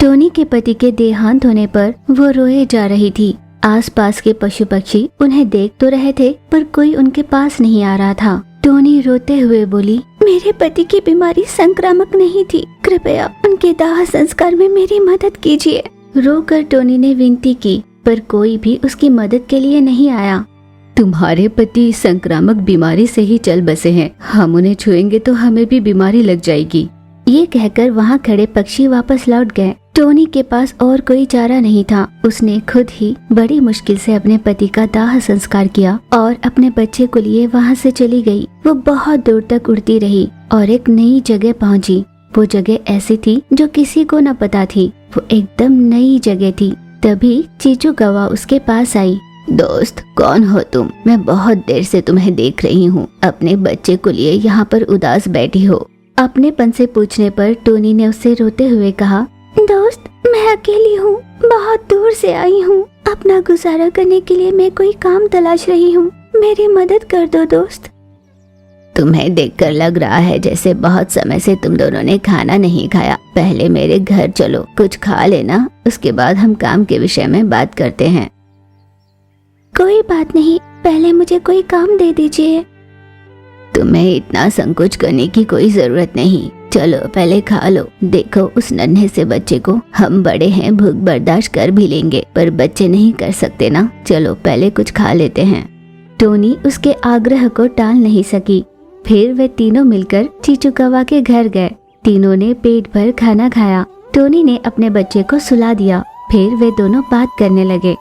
Tony के पति के देहांत होने पर वो रोए जा रही थी। आसपास के पशु पक्षी उन्हें देख तो रहे थे पर कोई उनके पास नहीं आ रहा था। टोनी रोते हुए बोली, मेरे पति की बीमारी संक्रामक नहीं थी, कृपया उनके दाह संस्कार में मेरी मदद कीजिए। रोकर टोनी ने विनती की पर कोई भी उसकी मदद के लिए नहीं आया। तुम्हारे पति संक्रामक बीमारी से ही चल बसे हैं, हम उन्हें छुएंगे तो हमें भी बीमारी लग जाएगी। ये कहकर वहाँ खड़े पक्षी वापस लौट गए। टोनी के पास और कोई चारा नहीं था। उसने खुद ही बड़ी मुश्किल से अपने पति का दाह संस्कार किया और अपने बच्चे को लिए वहाँ से चली गई। वो बहुत दूर तक उड़ती रही और एक नई जगह पहुँची। वो जगह ऐसी थी जो किसी को न पता थी। वो एकदम नई जगह थी। तभी चीचू कौवा उसके पास आई। दोस्त, कौन हो तुम? मैं बहुत देर से तुम्हें देख रही हूँ। अपने बच्चे को लिए यहाँ पर उदास बैठी हो। अपनेपन से पूछने पर टोनी ने उससे रोते हुए कहा, दोस्त, मैं अकेली हूँ, बहुत दूर से आई हूँ। अपना गुजारा करने के लिए मैं कोई काम तलाश रही हूँ, मेरी मदद कर दो दोस्त। तुम्हें देखकर लग रहा है जैसे बहुत समय से तुम दोनों ने खाना नहीं खाया। पहले मेरे घर चलो, कुछ खा लेना, उसके बाद हम काम के विषय में बात करते हैं। कोई बात नहीं, पहले मुझे कोई काम दे दीजिए। तुम्हें इतना संकोच करने की कोई जरूरत नहीं, चलो पहले खा लो। देखो उस नन्हे से बच्चे को, हम बड़े हैं, भूख बर्दाश्त कर भी लेंगे, पर बच्चे नहीं कर सकते ना। चलो पहले कुछ खा लेते हैं। टोनी उसके आग्रह को टाल नहीं सकी। फिर वे तीनों मिलकर चीचू कौवा के घर गए। तीनों ने पेट भर खाना खाया। टोनी ने अपने बच्चे को सुला दिया। फिर वे दोनों बात करने लगे।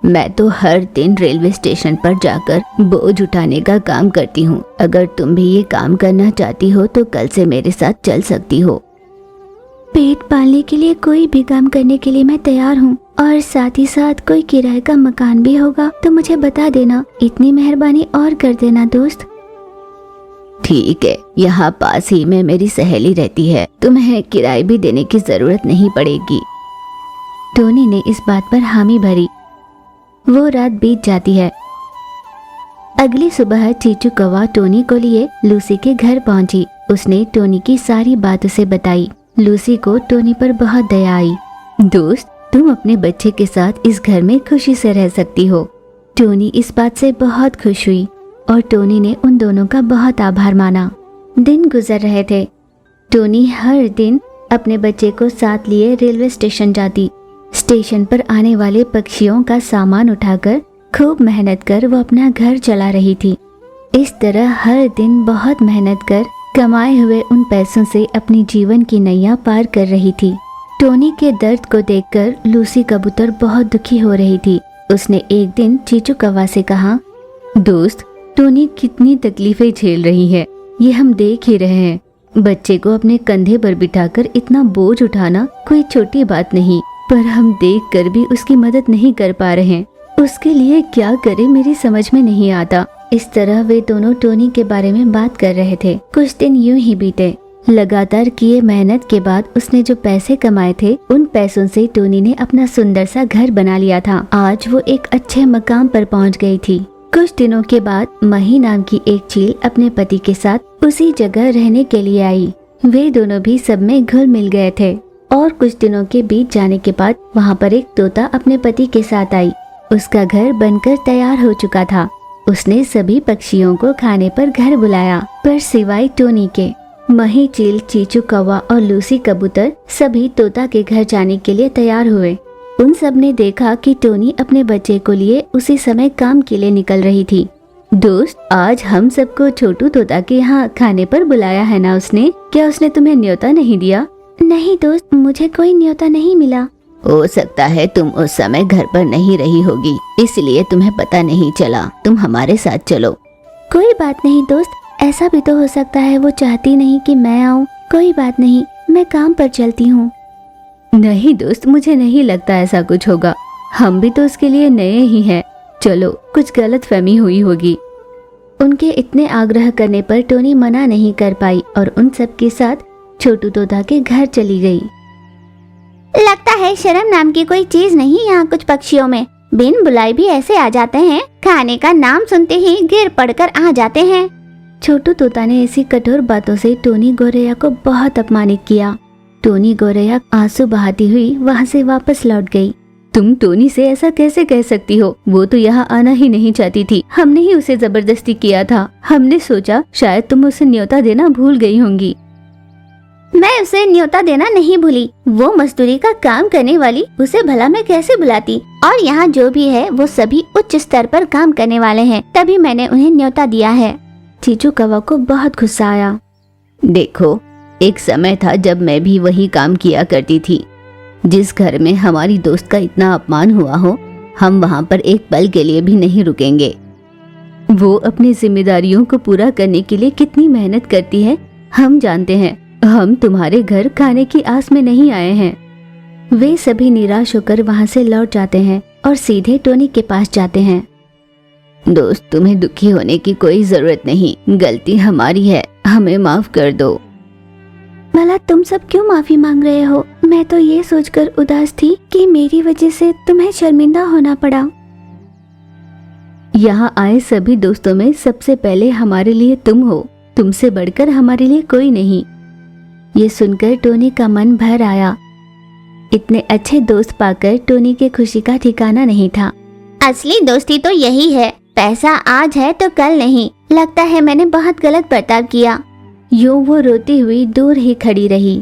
मैं तो हर दिन रेलवे स्टेशन पर जाकर बोझ उठाने का काम करती हूँ। अगर तुम भी ये काम करना चाहती हो तो कल से मेरे साथ चल सकती हो। पेट पालने के लिए कोई भी काम करने के लिए मैं तैयार हूँ, और साथ ही साथ कोई किराए का मकान भी होगा तो मुझे बता देना। इतनी मेहरबानी और कर देना दोस्त। ठीक है, यहाँ पास ही में मेरी सहेली रहती है, तुम्हें किराए भी देने की जरूरत नहीं पड़ेगी। टोनी ने इस बात पर हामी भरी। वो रात बीत जाती है। अगली सुबह चीचू कौवा टोनी को लिए लूसी के घर पहुंची। उसने टोनी की सारी बात उसे बताई। लूसी को टोनी पर बहुत दया आई। दोस्त, तुम अपने बच्चे के साथ इस घर में खुशी से रह सकती हो। टोनी इस बात से बहुत खुश हुई और टोनी ने उन दोनों का बहुत आभार माना। दिन गुजर रहे थे। टोनी हर दिन अपने बच्चे को साथ लिए रेलवे स्टेशन जाती। स्टेशन पर आने वाले पक्षियों का सामान उठाकर खूब मेहनत कर वो अपना घर चला रही थी। इस तरह हर दिन बहुत मेहनत कर कमाए हुए उन पैसों से अपनी जीवन की नैया पार कर रही थी। टोनी के दर्द को देखकर लूसी कबूतर बहुत दुखी हो रही थी। उसने एक दिन चीचू कौवा से कहा, दोस्त, टोनी कितनी तकलीफें झेल रही है, ये हम देख ही रहे हैं। बच्चे को अपने कंधे पर बिठाकर इतना बोझ उठाना कोई छोटी बात नहीं, पर हम देखकर भी उसकी मदद नहीं कर पा रहे हैं। उसके लिए क्या करें मेरी समझ में नहीं आता। इस तरह वे दोनों टोनी के बारे में बात कर रहे थे। कुछ दिन यूं ही बीते। लगातार किए मेहनत के बाद उसने जो पैसे कमाए थे, उन पैसों से टोनी ने अपना सुंदर सा घर बना लिया था। आज वो एक अच्छे मकाम पर पहुंच गई थी। कुछ दिनों के बाद मही नाम की एक चील अपने पति के साथ उसी जगह रहने के लिए आई। वे दोनों भी सब में घुल मिल गए थे। और कुछ दिनों के बीत जाने के बाद वहाँ पर एक तोता अपने पति के साथ आई। उसका घर बनकर तैयार हो चुका था। उसने सभी पक्षियों को खाने पर घर बुलाया, पर सिवाय टोनी के। मही चील, चीचू कौवा और लूसी कबूतर सभी तोता के घर जाने के लिए तैयार हुए। उन सब ने देखा कि टोनी अपने बच्चे को लिए उसी समय काम के लिए निकल रही थी। दोस्त, आज हम सबको छोटू तोता के यहाँ खाने पर बुलाया है ना उसने? क्या उसने तुम्हें न्योता नहीं दिया? नहीं दोस्त, मुझे कोई न्योता नहीं मिला। हो सकता है तुम उस समय घर पर नहीं रही होगी, इसलिए तुम्हें पता नहीं चला। तुम हमारे साथ चलो। कोई बात नहीं दोस्त, ऐसा भी तो हो सकता है वो चाहती नहीं कि मैं आऊँ। कोई बात नहीं, मैं काम पर चलती हूँ। नहीं दोस्त, मुझे नहीं लगता ऐसा कुछ होगा। हम भी तो उसके लिए नए ही हैं। चलो, कुछ गलतफहमी हुई होगी। उनके इतने आग्रह करने पर टोनी मना नहीं कर पाई और उन सब के साथ छोटू तोता के घर चली गई। लगता है शर्म नाम की कोई चीज नहीं यहाँ कुछ पक्षियों में। बिन बुलाए भी ऐसे आ जाते हैं, खाने का नाम सुनते ही गिर पड़कर आ जाते हैं। छोटू तोता ने ऐसी कठोर बातों से टोनी गौरैया को बहुत अपमानित किया। टोनी गौरैया आंसू बहाती हुई वहाँ से वापस लौट गई। तुम टोनी से ऐसा कैसे कह सकती हो? वो तो यहाँ आना ही नहीं चाहती थी, हमने ही उसे जबरदस्ती किया था। हमने सोचा शायद तुम उसे न्योता देना भूल गई होंगी। मैं उसे न्योता देना नहीं भूली, वो मजदूरी का काम करने वाली, उसे भला मैं कैसे बुलाती? और यहाँ जो भी है वो सभी उच्च स्तर पर काम करने वाले हैं, तभी मैंने उन्हें न्योता दिया है। चीचू कौवा को बहुत गुस्सा आया। देखो, एक समय था जब मैं भी वही काम किया करती थी। जिस घर में हमारी दोस्त का इतना अपमान हुआ हो, हम वहाँ पर एक पल के लिए भी नहीं रुकेंगे। वो अपनी जिम्मेदारियों को पूरा करने के लिए कितनी मेहनत करती है, हम जानते हैं। हम तुम्हारे घर खाने की आस में नहीं आए हैं। वे सभी निराश होकर वहाँ से लौट जाते हैं और सीधे टोनी के पास जाते हैं। दोस्त, तुम्हें दुखी होने की कोई जरूरत नहीं, गलती हमारी है, हमें माफ कर दो। भला तुम सब क्यों माफी मांग रहे हो? मैं तो ये सोचकर उदास थी कि मेरी वजह से तुम्हें शर्मिंदा होना पड़ा। यहाँ आए सभी दोस्तों में सबसे पहले हमारे लिए तुम हो, तुमसे बढ़कर हमारे लिए कोई नहीं। ये सुनकर टोनी का मन भर आया। इतने अच्छे दोस्त पाकर टोनी के खुशी का ठिकाना नहीं था। असली दोस्ती तो यही है, पैसा आज है तो कल नहीं। लगता है मैंने बहुत गलत बर्ताव किया। यूं वो रोती हुई दूर ही खड़ी रही।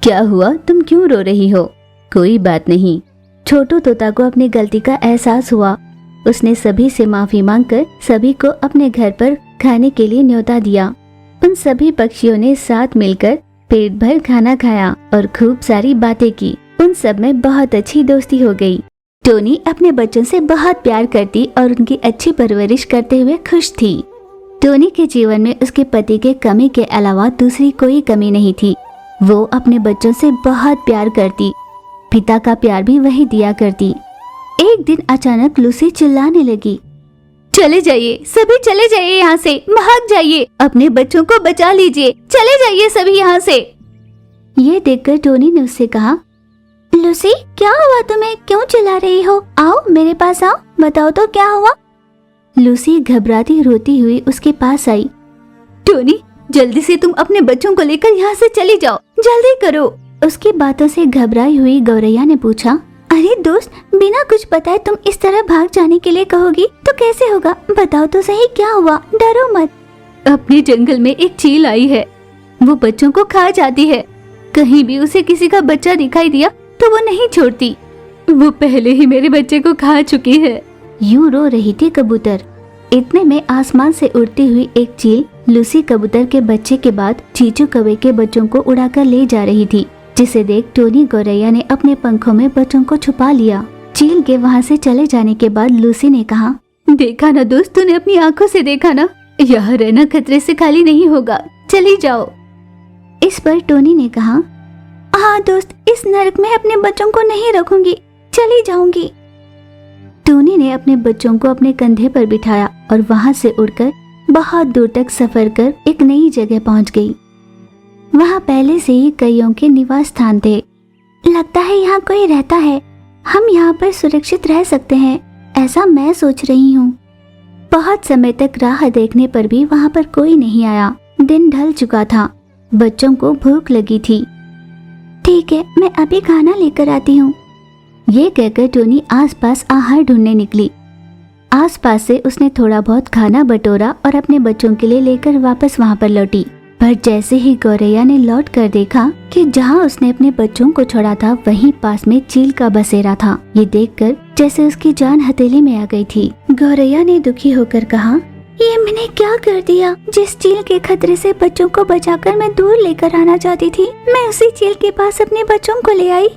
क्या हुआ? तुम क्यों रो रही हो? कोई बात नहीं। छोटू तोता को अपनी गलती का एहसास हुआ। उसने सभी से माफी मांगकर सभी को अपने घर पर खाने के लिए न्योता दिया। उन सभी पक्षियों ने साथ मिलकर पेट भर खाना खाया और खूब सारी बातें की। उन सब में बहुत अच्छी दोस्ती हो गई। टोनी अपने बच्चों से बहुत प्यार करती और उनकी अच्छी परवरिश करते हुए खुश थी। टोनी के जीवन में उसके पति के कमी के अलावा दूसरी कोई कमी नहीं थी। वो अपने बच्चों से बहुत प्यार करती, पिता का प्यार भी वही दिया करती। एक दिन अचानक लूसी चिल्लाने लगी, चले जाइए, सभी चले जाइए यहाँ से, भाग जाइए, अपने बच्चों को बचा लीजिए, चले जाइए सभी यहाँ से। ये देखकर टोनी ने उससे कहा, लूसी क्या हुआ तुम्हें? क्यों चिल्ला रही हो? आओ मेरे पास आओ, बताओ तो क्या हुआ? लूसी घबराती रोती हुई उसके पास आई। टोनी, जल्दी से तुम अपने बच्चों को लेकर यहाँ से चली जाओ, जल्दी करो। उसकी बातों से घबराई हुई गौरैया ने पूछा, अरे दोस्त, बिना कुछ बताए तुम इस तरह भाग जाने के लिए कहोगी तो कैसे होगा? बताओ तो सही क्या हुआ, डरो मत। अपने जंगल में एक चील आई है, वो बच्चों को खा जाती है। कहीं भी उसे किसी का बच्चा दिखाई दिया तो वो नहीं छोड़ती। वो पहले ही मेरे बच्चे को खा चुकी है। यूं रो रही थी कबूतर। इतने में आसमान से उड़ती हुई एक चील लूसी कबूतर के बच्चे के बाद चीचू कौवे के बच्चों को उड़ाकर ले जा रही थी, जिसे देख टोनी गौरैया ने अपने पंखों में बच्चों को छुपा लिया। चील के वहाँ से चले जाने के बाद लूसी ने कहा, देखा ना दोस्त, तूने अपनी आंखों से देखा ना, यहाँ रहना खतरे से खाली नहीं होगा, चली जाओ। इस पर टोनी ने कहा, हाँ दोस्त, इस नरक में अपने बच्चों को नहीं रखूंगी, चली जाऊंगी। टोनी ने अपने बच्चों को अपने कंधे पर बिठाया और वहाँ से उड़कर बहुत दूर तक सफर कर एक नई जगह पहुँच गई। वहाँ पहले से ही कईयों के निवास स्थान थे। लगता है यहाँ कोई रहता है, हम यहाँ पर सुरक्षित रह सकते हैं, ऐसा मैं सोच रही हूँ। बहुत समय तक राह देखने पर भी वहाँ पर कोई नहीं आया। दिन ढल चुका था, बच्चों को भूख लगी थी। ठीक है, मैं अभी खाना लेकर आती हूँ। ये कहकर टोनी आसपास आहार ढूंढने निकली। आसपास से उसने थोड़ा बहुत खाना बटोरा और अपने बच्चों के लिए लेकर वापस वहाँ पर लौटी। पर जैसे ही गौरैया ने लौट कर देखा कि जहाँ उसने अपने बच्चों को छोड़ा था वहीं पास में चील का बसेरा था। ये देखकर जैसे उसकी जान हथेली में आ गई थी। गौरैया ने दुखी होकर कहा, ये मैंने क्या कर दिया? जिस चील के खतरे से बच्चों को बचाकर मैं दूर लेकर आना चाहती थी, मैं उसी चील के पास अपने बच्चों को ले आई।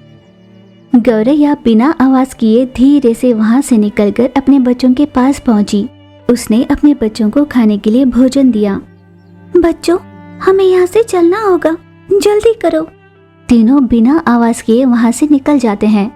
गौरैया बिना आवाज किए धीरे से वहाँ से निकलकर अपने बच्चों के पास पहुँची। उसने अपने बच्चों को खाने के लिए भोजन दिया। बच्चों, हमें यहाँ से चलना होगा, जल्दी करो। तीनों बिना आवाज किए वहाँ से निकल जाते हैं।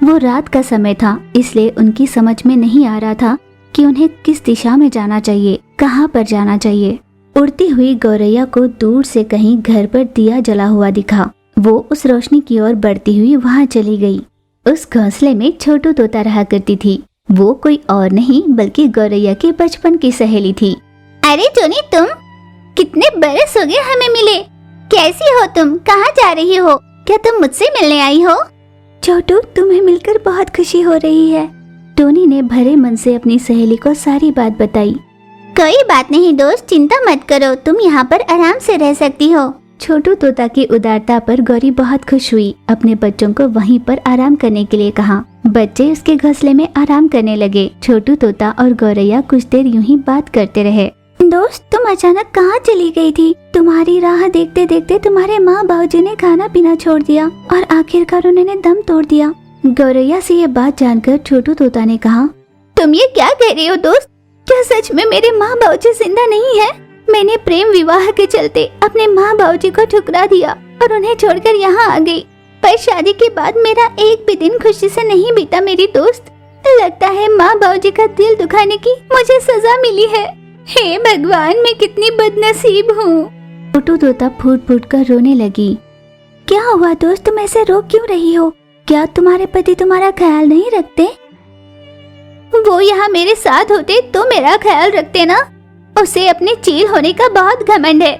वो रात का समय था, इसलिए उनकी समझ में नहीं आ रहा था कि उन्हें किस दिशा में जाना चाहिए, कहाँ पर जाना चाहिए। उड़ती हुई गौरैया को दूर से कहीं घर पर दिया जला हुआ दिखा। वो उस रोशनी की ओर बढ़ती हुई वहाँ चली गई। उस घोंसले में छोटू तोता रहा करती थी। वो कोई और नहीं बल्कि गौरैया की बचपन की सहेली थी। अरे टोनी, तुम कितने बरस हो गए हमें मिले। कैसी हो तुम? कहाँ जा रही हो? क्या तुम मुझसे मिलने आई हो? छोटू, तुम्हें मिलकर बहुत खुशी हो रही है। टोनी ने भरे मन से अपनी सहेली को सारी बात बताई। कोई बात नहीं दोस्त, चिंता मत करो, तुम यहाँ पर आराम से रह सकती हो। छोटू तोता की उदारता पर गौरी बहुत खुश हुई। अपने बच्चों को वहीं पर आराम करने के लिए कहा। बच्चे उसके घोंसले में आराम करने लगे। छोटू तोता और गौरैया कुछ देर यूं ही बात करते रहे। दोस्त, तुम अचानक कहाँ चली गई थी? तुम्हारी राह देखते देखते तुम्हारे माँ बाबूजी ने खाना पीना छोड़ दिया और आखिरकार उन्होंने दम तोड़ दिया। गौरैया से ये बात जानकर छोटू तोता ने कहा, तुम ये क्या कह रही हो दोस्त? क्या सच में मेरे माँ बाबूजी जिंदा नहीं है? मैंने प्रेम विवाह के चलते अपने माँ बाबूजी को ठुकरा दिया और उन्हें छोड़कर यहाँ आ गई। पर शादी के बाद मेरा एक भी दिन खुशी से नहीं बीता मेरी दोस्त। लगता है माँ बाबूजी का दिल दुखाने की मुझे सजा मिली है। हे भगवान, मैं कितनी बदनसीब हूँ। छोटू तोता फूट फूट कर रोने लगी। क्या हुआ दोस्त, तुम ऐसे रो क्यों रही हो? क्या तुम्हारे पति तुम्हारा ख्याल नहीं रखते? वो यहाँ मेरे साथ होते तो मेरा ख्याल रखते ना। उसे अपने चील होने का बहुत घमंड है।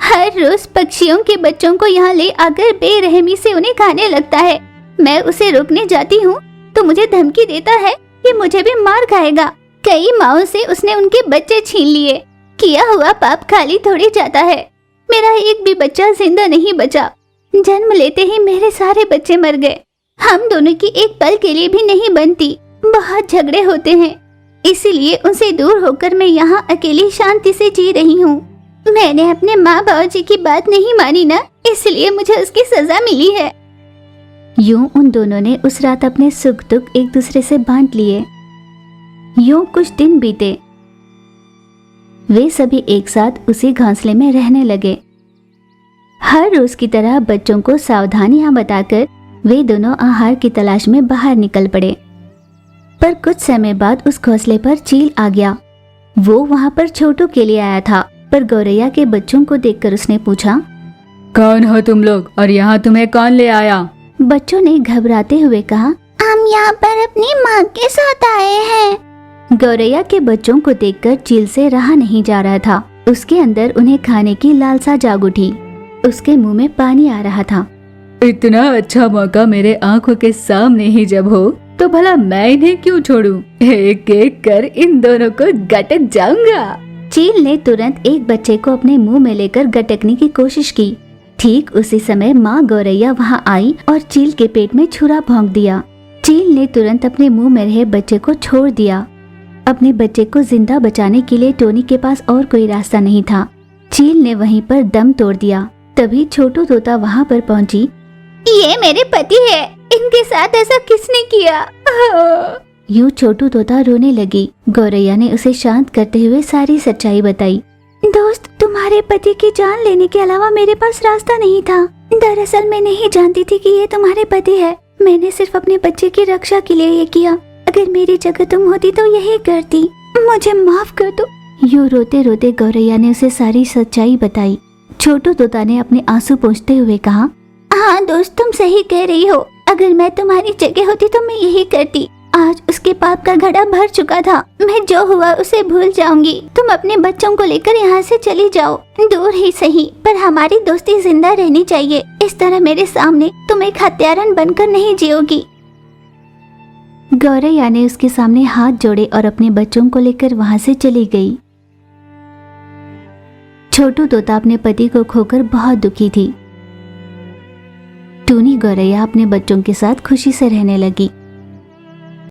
हर रोज पक्षियों के बच्चों को यहाँ ले आकर बेरहमी से उन्हें खाने लगता है। मैं उसे रोकने जाती हूँ तो मुझे धमकी देता है कि मुझे भी मार खाएगा। कई माओं से उसने उनके बच्चे छीन लिए। किया हुआ पाप खाली थोड़ी जाता है। मेरा एक भी बच्चा जिंदा नहीं बचा। जन्म लेते ही मेरे सारे बच्चे मर गए। हम दोनों की एक पल के लिए भी नहीं बनती। बहुत झगड़े होते हैं, इसीलिए उनसे दूर होकर मैं यहाँ अकेली शांति से जी रही हूँ। मैंने अपने माँ बाबूजी की बात नहीं मानी ना, इसलिए मुझे उसकी सजा मिली है। यूं उन दोनों ने उस रात अपने सुख दुख एक दूसरे से बांट लिए। यूं कुछ दिन बीते। वे सभी एक साथ उसी घोंसले में रहने लगे। हर रोज की तरह बच्चों को सावधानियां बताकर वे दोनों आहार की तलाश में बाहर निकल पड़े। पर कुछ समय बाद उस घोंसले पर चील आ गया। वो वहाँ पर छोटू के लिए आया था, पर गौरैया के बच्चों को देखकर उसने पूछा, कौन हो तुम लोग और यहाँ तुम्हें कौन ले आया? बच्चों ने घबराते हुए कहा, हम यहाँ पर अपनी माँ के साथ आए हैं। गौरैया के बच्चों को देखकर चील से रहा नहीं जा रहा था। उसके अंदर उन्हें खाने की लालसा जाग उठी। उसके मुंह में पानी आ रहा था। इतना अच्छा मौका मेरे आंखों के सामने ही जब हो तो भला मैं इन्हें क्यों छोड़ूं? एक एक कर इन दोनों को गटक जाऊंगा। चील ने तुरंत एक बच्चे को अपने मुंह में लेकर गटकने की कोशिश की। ठीक उसी समय माँ गौरैया वहाँ आई और चील के पेट में छुरा भोंक दिया। चील ने तुरंत अपने मुंह में रहे बच्चे को छोड़ दिया। अपने बच्चे को जिंदा बचाने के लिए टोनी के पास और कोई रास्ता नहीं था। चील ने वहीं पर दम तोड़ दिया। तभी छोटू तोता वहाँ पर पहुँची। ये मेरे पति है, इनके साथ ऐसा किसने किया? यूं छोटू तोता रोने लगी। गौरैया ने उसे शांत करते हुए सारी सच्चाई बताई। दोस्त, तुम्हारे पति की जान लेने के अलावा मेरे पास रास्ता नहीं था। दरअसल मैं नहीं जानती थी कि ये तुम्हारे पति है। मैंने सिर्फ अपने बच्चे की रक्षा के लिए ये किया। अगर मेरी जगह तुम होती तो यही करती। मुझे माफ कर दो। यूं रोते रोते गौरैया ने उसे सारी सच्चाई बताई। छोटू तोता ने अपने आंसू पोंछते हुए कहा, हाँ दोस्त, तुम सही कह रही हो। अगर मैं तुम्हारी जगह होती तो मैं यही करती। आज उसके पाप का घड़ा भर चुका था। मैं जो हुआ उसे भूल जाऊंगी। तुम अपने बच्चों को लेकर यहाँ से चली जाओ, दूर ही सही, पर हमारी दोस्ती जिंदा रहनी चाहिए। इस तरह मेरे सामने तुम एक हत्यारन बनकर नहीं जियोगी। गौरैया ने उसके सामने हाथ जोड़े और अपने बच्चों को लेकर वहाँ से चली गई। छोटू तोता अपने पति को खोकर बहुत दुखी थी। टूनी गौरैया अपने बच्चों के साथ खुशी से रहने लगी।